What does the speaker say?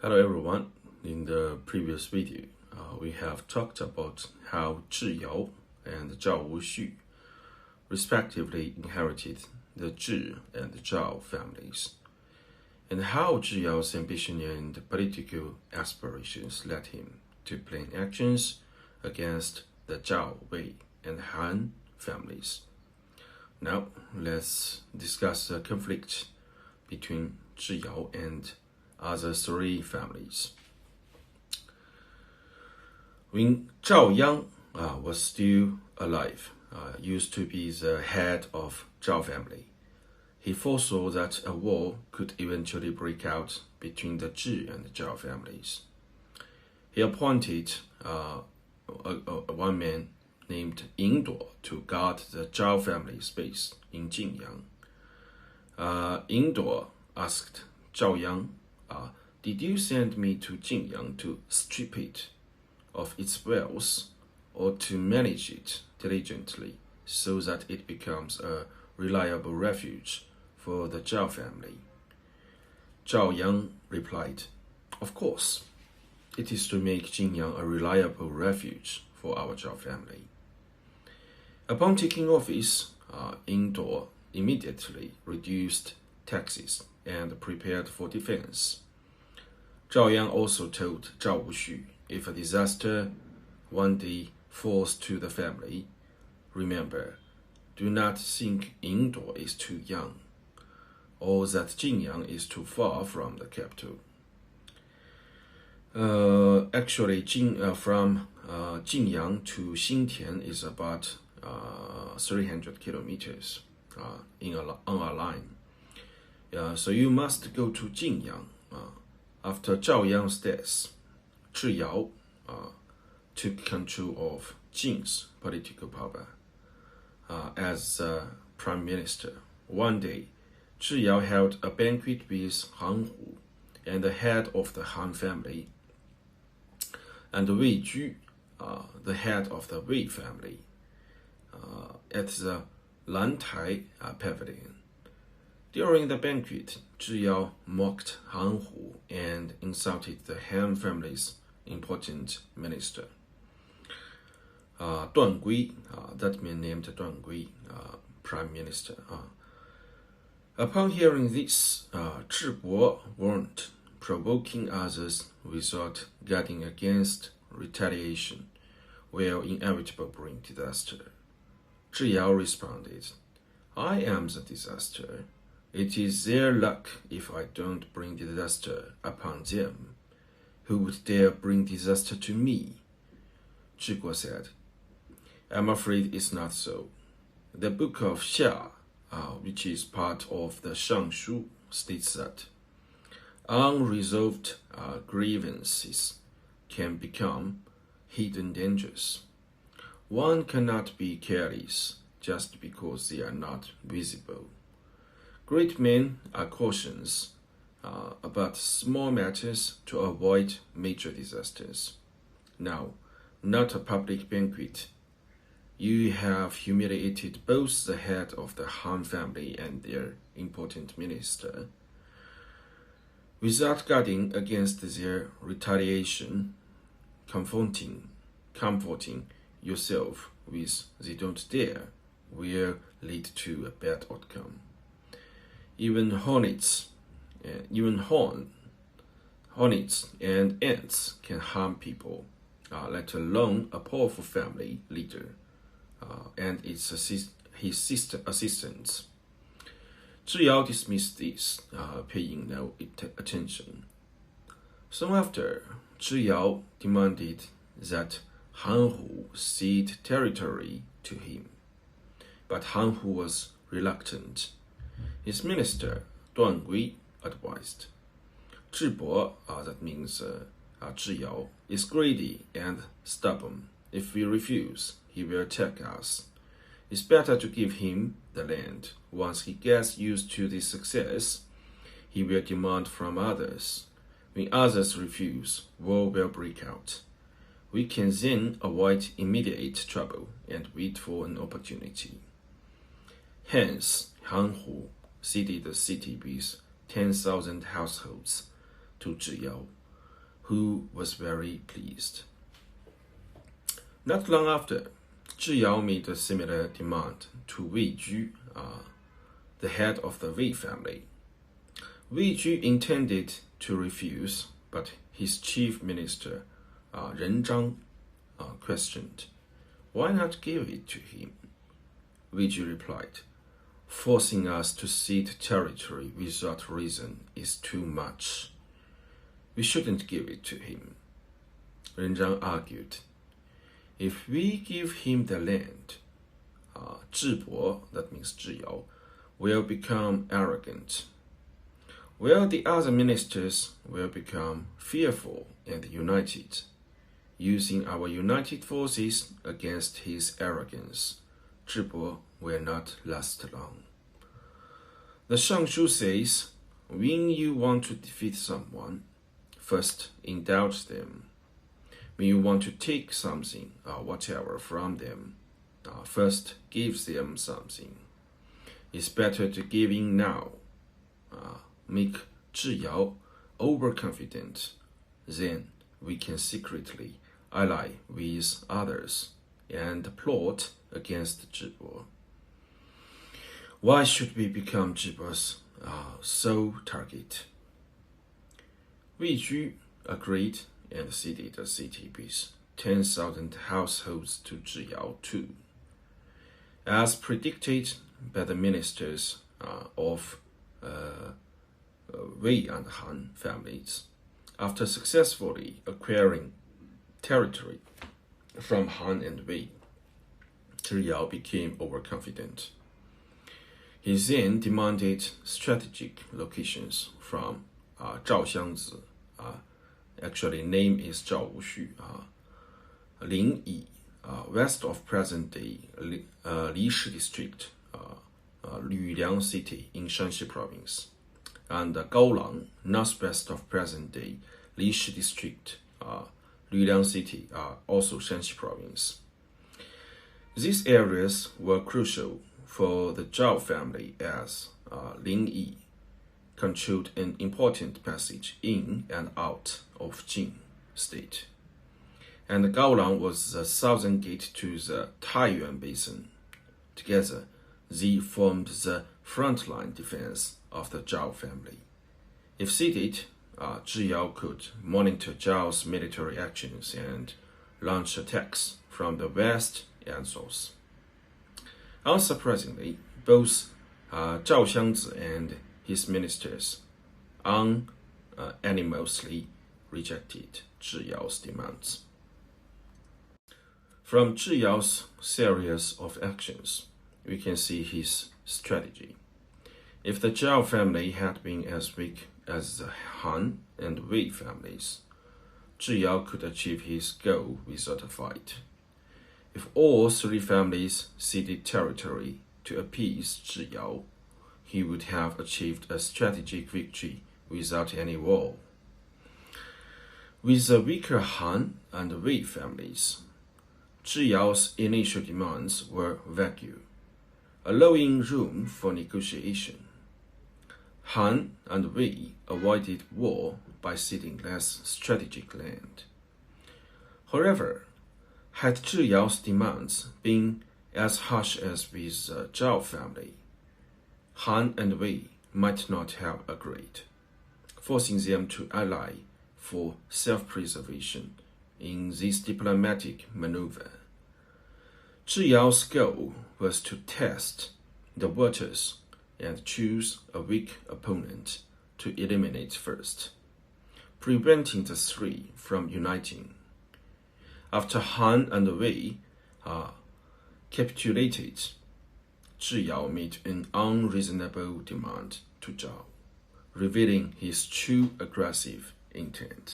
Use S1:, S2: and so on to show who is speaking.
S1: Hello everyone. In the previous video, we have talked about how Zhi Yao and Zhao respectively inherited the Zhi and Zhao families, and how Zhi Yao's ambition and political aspirations led him to plan actions against the Zhao, Wei, and Han families. Now, let's discuss the conflict between Zhi Yao and other three families. When ZhaoYang was still alive, used to be the head of Zhao family, he foresaw that a war could eventually break out between the Zhi and Zhao families. He appointed one man named Ying Duo to guard the Zhao family's base in Jinyang. Ying Duo asked ZhaoYang, did you send me to Jinyang to strip it of its wealth or to manage it diligently so that it becomes a reliable refuge for the Zhao family? ZhaoYang replied, of course, it is to make Jinyang a reliable refuge for our Zhao family. Upon taking office, Ying Duo immediately reduced taxes and prepared for defense. ZhaoYang also told Zhao Wuxu, if a disaster one day falls to the family, remember, do not think Ying Duo is too young, or that Jinyang is too far from the capital. Actually, from Jinyang to Xintian is about 300 kilometers on a line. So you must go to Jinyang. After ZhaoYang's death, Zhi Yao took control of Jin's political power as prime minister. One day, Zhi Yao held a banquet with Han Hu and the head of the Han family, and Wei Ju, the head of the Wei family, at the Lantai pavilion. During the banquet, Zhi Yao mocked Han Hu and insulted the Han family's important minister. Duan Gui, that man named Duan Gui, prime minister. Upon hearing this, Zhi Bo warned, provoking others without guarding against retaliation will inevitably bring disaster. Zhi Yao responded, I am the disaster. It is their luck if I don't bring disaster upon them. Who would dare bring disaster to me? Zhi Guo said, I'm afraid it's not so. The book of Xia, which is part of the Shangshu, states that unresolved grievances can become hidden dangers. One cannot be careless just because they are not visible. Great men are cautious about small matters to avoid major disasters. Now, not a public banquet. You have humiliated both the head of the Han family and their important minister. Without guarding against their retaliation, comforting yourself with they don't dare will lead to a bad outcome. Even hornets and ants can harm people, let alone a powerful family leader and his assistants. Zhi Yao dismissed this, paying no attention. Soon after, Zhi Yao demanded that Han Hu cede territory to him, but Han Hu was reluctant. His minister, Duan Gui, advised, Zhi Bo, that means Zhi Yao, is greedy and stubborn. If we refuse, he will attack us. It's better to give him the land. Once he gets used to this success, he will demand from others. When others refuse, war will break out. We can then avoid immediate trouble and wait for an opportunity. Hence, Han Hu ceded the city with 10,000 households to Zhi Yao, who was very pleased. Not long after, Zhi Yao made a similar demand to Wei Ju, the head of the Wei family. Wei Ju intended to refuse, but his chief minister, Ren Zhang, questioned, "Why not give it to him?" Wei Ju replied, "Forcing us to cede territory without reason is too much. We shouldn't give it to him." Ren Zhang argued, "If we give him the land, Zhibo, that means Zhi Yao, will become arrogant, while the other ministers will become fearful and united. Using our united forces against his arrogance, Zhibo will not last long." The Shangshu says, when you want to defeat someone, first indulge them. When you want to take something, whatever, from them, first give them something. It's better to give in now. Make Zhi Yao overconfident. Then we can secretly ally with others and plot against Zhibo. Why should we become Zhibo's sole target? Wei Ju agreed and ceded the city with 10,000 households to Zhi Yao too. As predicted by the ministers of Wei and Han families, after successfully acquiring territory from Han and Wei, Zhi Yao became overconfident. He then demanded strategic locations from ZhaoYang, actually name is Zhao Wuxu, Lingyi, west of present-day Lishi district, Luliang city in Shanxi province, and Gaolang, northwest of present-day Lishi district, Luliang city, also Shanxi province. These areas were crucial for the Zhao family as Lingyi controlled an important passage in and out of Jin state, and Gaolang was the southern gate to the Taiyuan basin. Together, they formed the frontline defense of the Zhao family. If ceded, Zhi Yao could monitor Zhao's military actions and launch attacks from the west and south. Unsurprisingly, both ZhaoYang and his ministers unanimously rejected Zhi Yao's demands. From Zhi Yao's series of actions, we can see his strategy. If the Zhao family had been as weak as the Han and Wei families, Zhi Yao could achieve his goal without a fight. If all three families ceded territory to appease Zhi Yao, he would have achieved a strategic victory without any war. With the weaker Han and Wei families, Zhi Yao's initial demands were vague, allowing room for negotiation. Han and Wei avoided war by ceding less strategic land. However, had Zhi Yao's demands been as harsh as with the Zhao family, Han and Wei might not have agreed, forcing them to ally for self-preservation in this diplomatic maneuver. Zhi Yao's goal was to test the waters and choose a weak opponent to eliminate first, preventing the three from uniting. After Han and Wei capitulated, Zhi Yao made an unreasonable demand to Zhao, revealing his true aggressive intent.